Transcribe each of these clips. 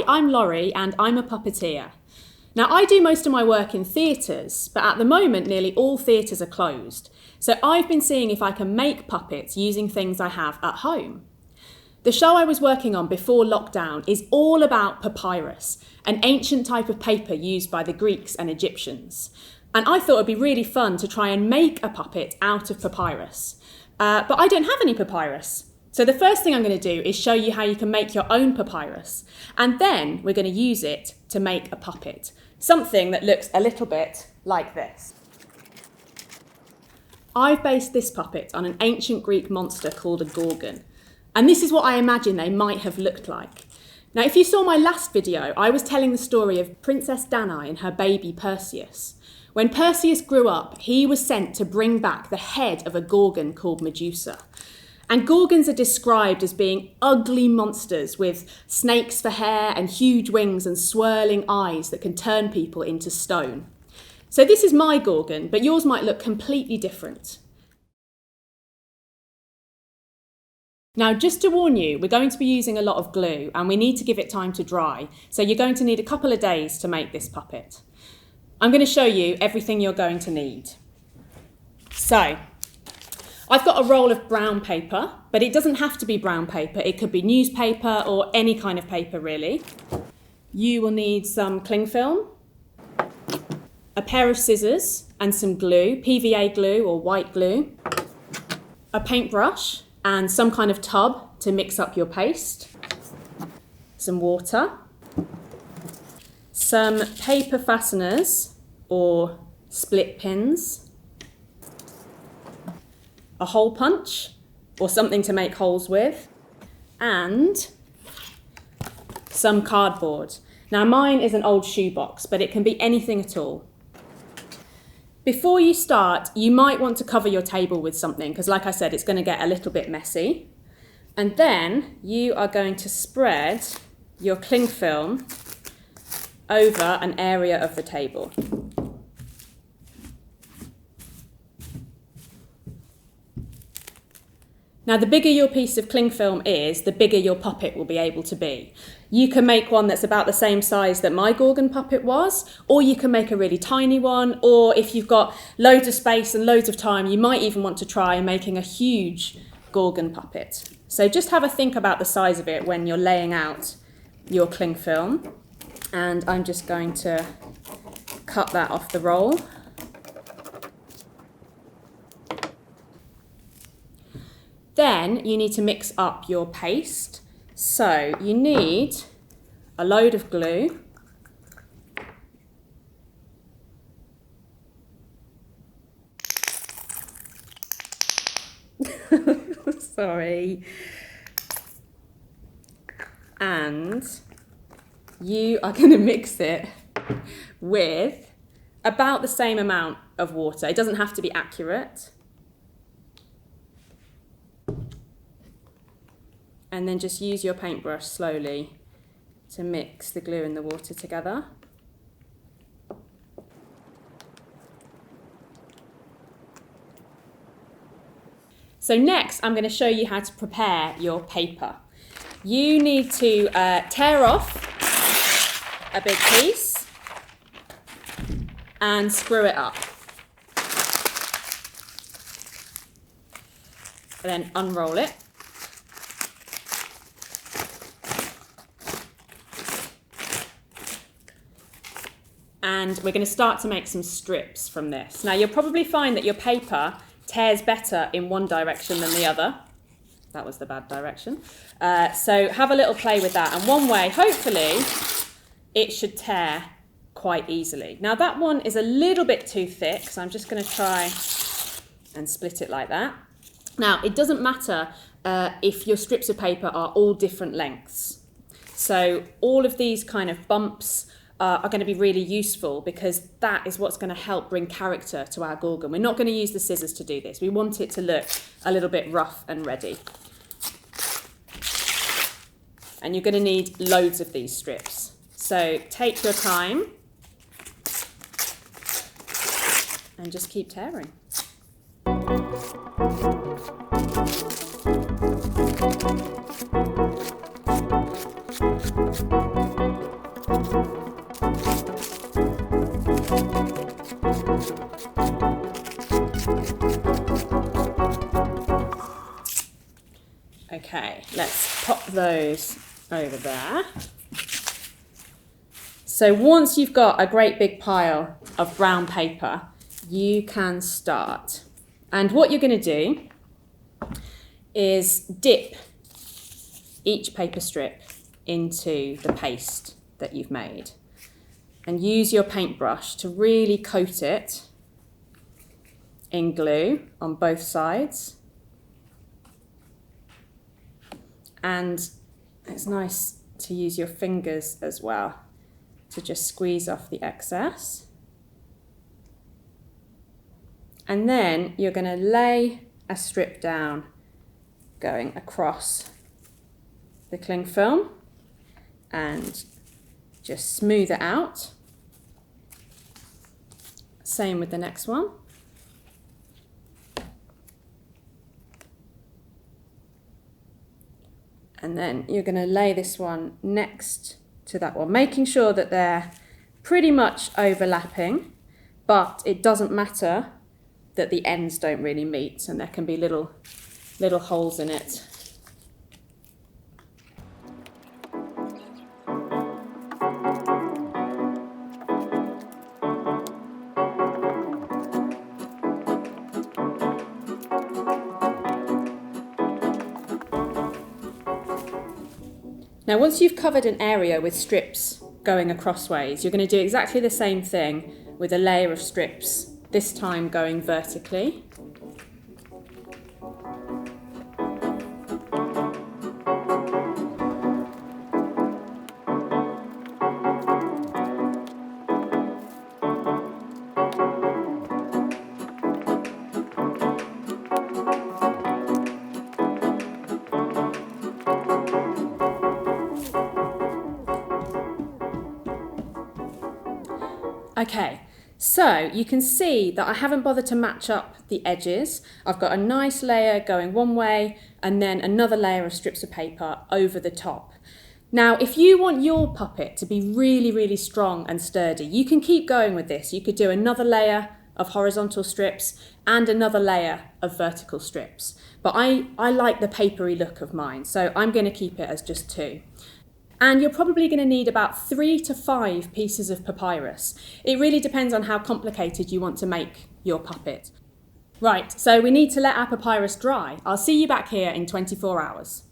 I'm Lori and I'm a puppeteer. Now, I do most of my work in theatres, but at the moment nearly all theatres are closed. So I've been seeing if I can make puppets using things I have at home. The show I was working on before lockdown is all about papyrus, an ancient type of paper used by the Greeks and Egyptians. And I thought it'd be really fun to try and make a puppet out of papyrus. But I don't have any papyrus. So the first thing I'm going to do is show you how you can make your own papyrus. And then we're going to use it to make a puppet. Something that looks a little bit like this. I've based this puppet on an ancient Greek monster called a Gorgon. And this is what I imagine they might have looked like. Now, if you saw my last video, I was telling the story of Princess Danae and her baby Perseus. When Perseus grew up, he was sent to bring back the head of a Gorgon called Medusa. And Gorgons are described as being ugly monsters with snakes for hair and huge wings and swirling eyes that can turn people into stone. So this is my Gorgon, but yours might look completely different. Now, just to warn you, we're going to be using a lot of glue and we need to give it time to dry. So you're going to need a couple of days to make this puppet. I'm going to show you everything you're going to need. So, I've got a roll of brown paper, but it doesn't have to be brown paper. It could be newspaper or any kind of paper, really. You will need some cling film, a pair of scissors and some glue, PVA glue or white glue, a paintbrush and some kind of tub to mix up your paste, some water, some paper fasteners or split pins, a hole punch or something to make holes with, and some cardboard. Now mine is an old shoebox, but it can be anything at all. Before you start, you might want to cover your table with something because, like I said, it's going to get a little bit messy. And then you are going to spread your cling film over an area of the table. Now, the bigger your piece of cling film is, the bigger your puppet will be able to be. You can make one that's about the same size that my Gorgon puppet was, or you can make a really tiny one, or if you've got loads of space and loads of time, you might even want to try making a huge Gorgon puppet. So just have a think about the size of it when you're laying out your cling film. And I'm just going to cut that off the roll. Then you need to mix up your paste. So you need a load of glue, sorry, and you are going to mix it with about the same amount of water. It doesn't have to be accurate. And then just use your paintbrush slowly to mix the glue and the water together. So next, I'm going to show you how to prepare your paper. You need to tear off a big piece and screw it up. And then unroll it. And we're going to start to make some strips from this. Now, you'll probably find that your paper tears better in one direction than the other. That was the bad direction. So have a little play with that. And one way, hopefully, it should tear quite easily. Now, that one is a little bit too thick, so I'm just going to try and split it like that. Now, it doesn't matter if your strips of paper are all different lengths. So all of these kind of bumps are going to be really useful because that is what's going to help bring character to our Gorgon. We're not going to use the scissors to do this. We want it to look a little bit rough and ready. And you're going to need loads of these strips. So take your time and just keep tearing. Okay, let's pop those over there. So once you've got a great big pile of brown paper, you can start. And what you're going to do is dip each paper strip into the paste that you've made and use your paintbrush to really coat it in glue on both sides. And it's nice to use your fingers as well to just squeeze off the excess. And then you're going to lay a strip down going across the cling film and just smooth it out. Same with the next one. And then you're going to lay this one next to that one, making sure that they're pretty much overlapping, but it doesn't matter that the ends don't really meet and there can be little holes in it. Now, once you've covered an area with strips going acrossways, you're going to do exactly the same thing with a layer of strips, this time going vertically. Okay, so you can see that I haven't bothered to match up the edges. I've got a nice layer going one way and then another layer of strips of paper over the top. Now, if you want your puppet to be really, really strong and sturdy, you can keep going with this. You could do another layer of horizontal strips and another layer of vertical strips. But I like the papery look of mine, so I'm going to keep it as just 2. And you're probably going to need about 3 to 5 pieces of papyrus. It really depends on how complicated you want to make your puppet. Right, so we need to let our papyrus dry. I'll see you back here in 24 hours.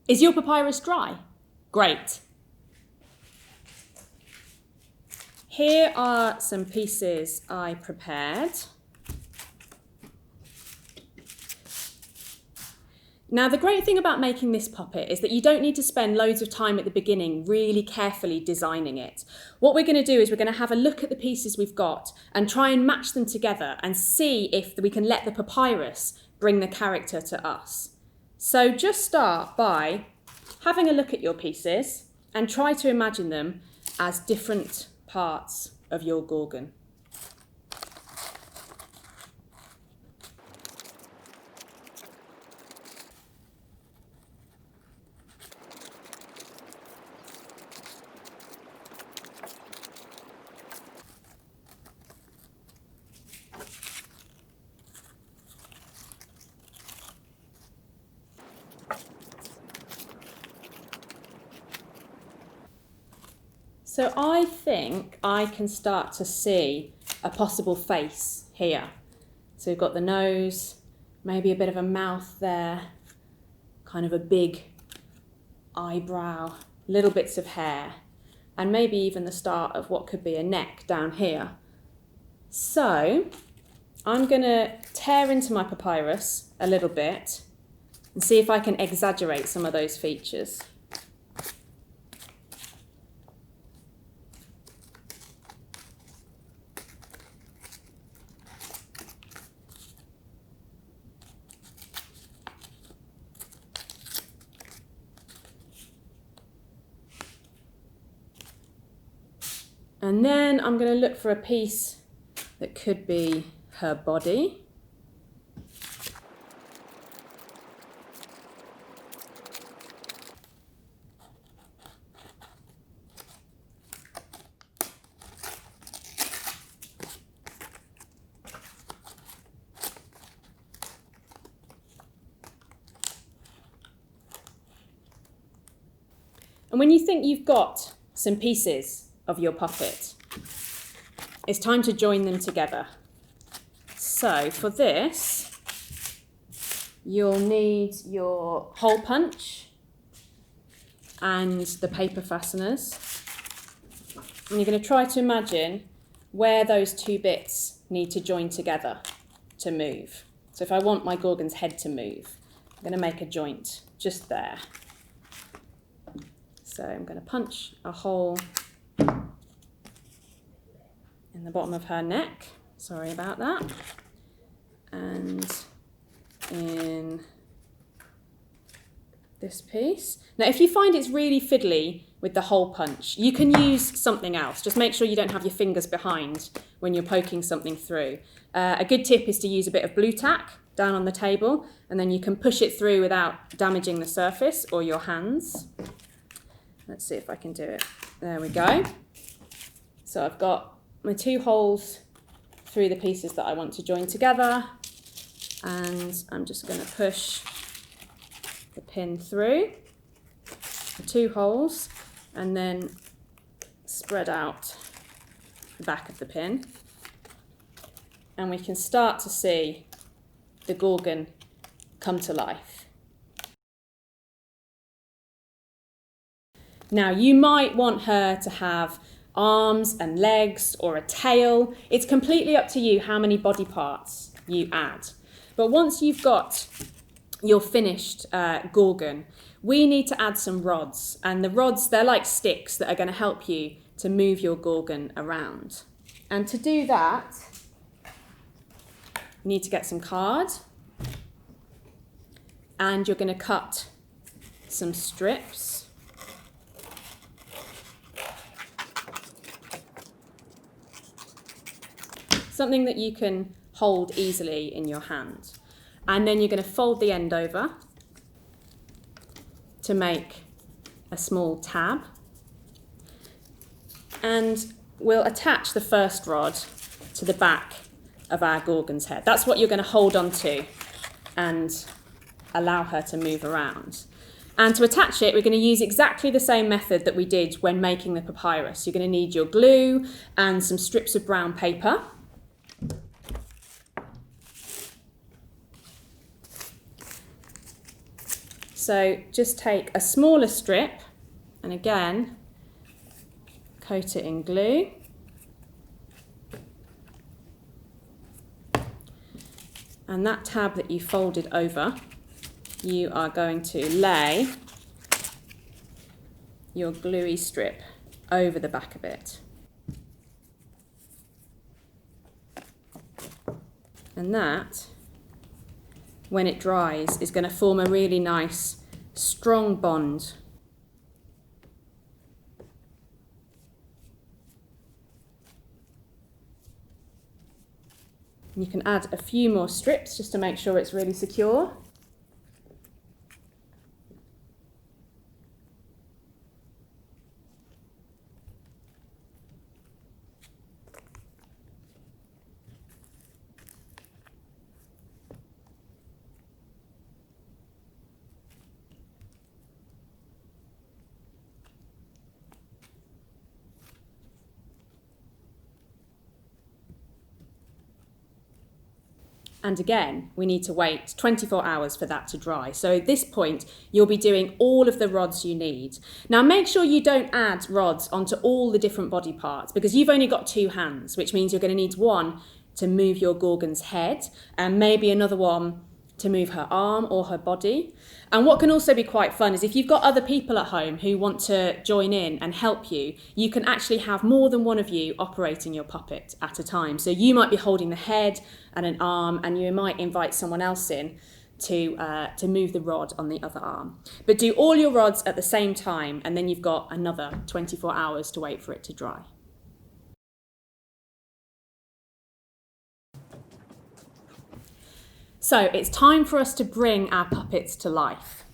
Is your papyrus dry? Great. Here are some pieces I prepared. Now, the great thing about making this puppet is that you don't need to spend loads of time at the beginning really carefully designing it. What we're going to do is we're going to have a look at the pieces we've got and try and match them together and see if we can let the papyrus bring the character to us. So just start by having a look at your pieces and try to imagine them as different parts of your Gorgon. So I think I can start to see a possible face here. So we've got the nose, maybe a bit of a mouth there, kind of a big eyebrow, little bits of hair, and maybe even the start of what could be a neck down here. So I'm going to tear into my papyrus a little bit and see if I can exaggerate some of those features. And then I'm going to look for a piece that could be her body. And when you think you've got some pieces of your puppet, it's time to join them together. So for this, you'll need your hole punch and the paper fasteners. And you're going to try to imagine where those two bits need to join together to move. So if I want my Gorgon's head to move, I'm going to make a joint just there. So I'm going to punch a hole in the bottom of her neck. Sorry about that. And in this piece. Now, if you find it's really fiddly with the hole punch, you can use something else. Just make sure you don't have your fingers behind when you're poking something through. A good tip is to use a bit of blue tack down on the table, and then you can push it through without damaging the surface or your hands. Let's see if I can do it. There we go. So I've got my two holes through the pieces that I want to join together, and I'm just going to push the pin through the two holes and then spread out the back of the pin, and we can start to see the Gorgon come to life. Now, you might want her to have arms and legs or a tail. It's completely up to you how many body parts you add. But once you've got your finished Gorgon, we need to add some rods. And the rods, they're like sticks that are going to help you to move your Gorgon around. And to do that, you need to get some card. And you're going to cut some strips. Something that you can hold easily in your hand. And then you're going to fold the end over to make a small tab. And we'll attach the first rod to the back of our Gorgon's head. That's what you're going to hold on to and allow her to move around. And to attach it, we're going to use exactly the same method that we did when making the papyrus. You're going to need your glue and some strips of brown paper. So just take a smaller strip and again, coat it in glue. And that tab that you folded over, you are going to lay your gluey strip over the back of it. And that, when it dries, is going to form a really nice, strong bond. You can add a few more strips just to make sure it's really secure. And again, we need to wait 24 hours for that to dry. So at this point, you'll be doing all of the rods you need. Now make sure you don't add rods onto all the different body parts because you've only got two hands, which means you're going to need one to move your Gorgon's head and maybe another one to move her arm or her body. And what can also be quite fun is if you've got other people at home who want to join in and help you, you can actually have more than one of you operating your puppet at a time. So you might be holding the head and an arm, and you might invite someone else in to move the rod on the other arm. But do all your rods at the same time, and then you've got another 24 hours to wait for it to dry. So it's time for us to bring our puppets to life.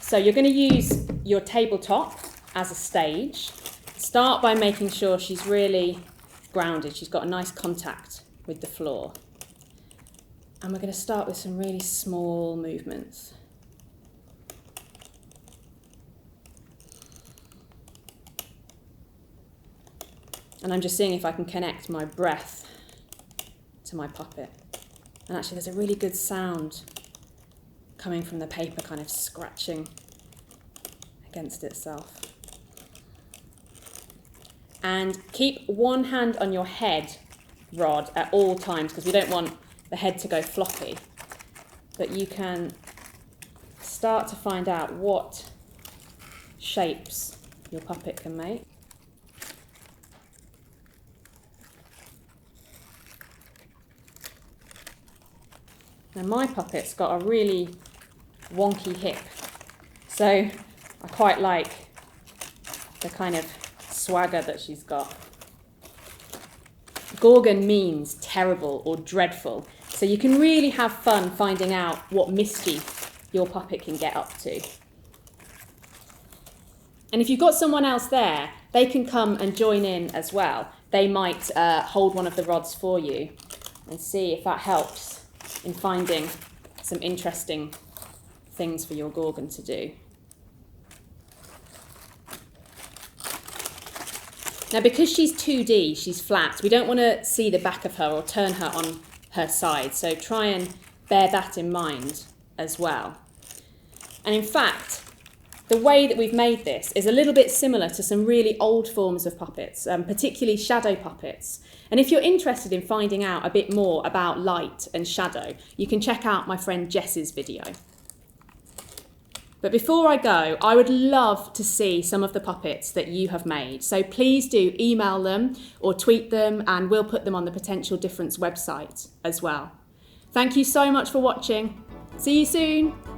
So you're going to use your tabletop as a stage. Start by making sure she's really grounded. She's got a nice contact with the floor. And we're going to start with some really small movements. And I'm just seeing if I can connect my breath to my puppet. And actually there's a really good sound coming from the paper kind of scratching against itself. And keep one hand on your head rod at all times because we don't want the head to go floppy. But you can start to find out what shapes your puppet can make. Now my puppet's got a really wonky hip, so I quite like the kind of swagger that she's got. Gorgon means terrible or dreadful, so you can really have fun finding out what mischief your puppet can get up to. And if you've got someone else there, they can come and join in as well. They might hold one of the rods for you and see if that helps in finding some interesting things for your Gorgon to do. Now, because she's 2D, she's flat, we don't want to see the back of her or turn her on her side, so try and bear that in mind as well. And in fact, the way that we've made this is a little bit similar to some really old forms of puppets, particularly shadow puppets. And if you're interested in finding out a bit more about light and shadow, you can check out my friend Jess's video. But before I go, I would love to see some of the puppets that you have made. So please do email them or tweet them, and we'll put them on the Potential Difference website as well. Thank you so much for watching. See you soon.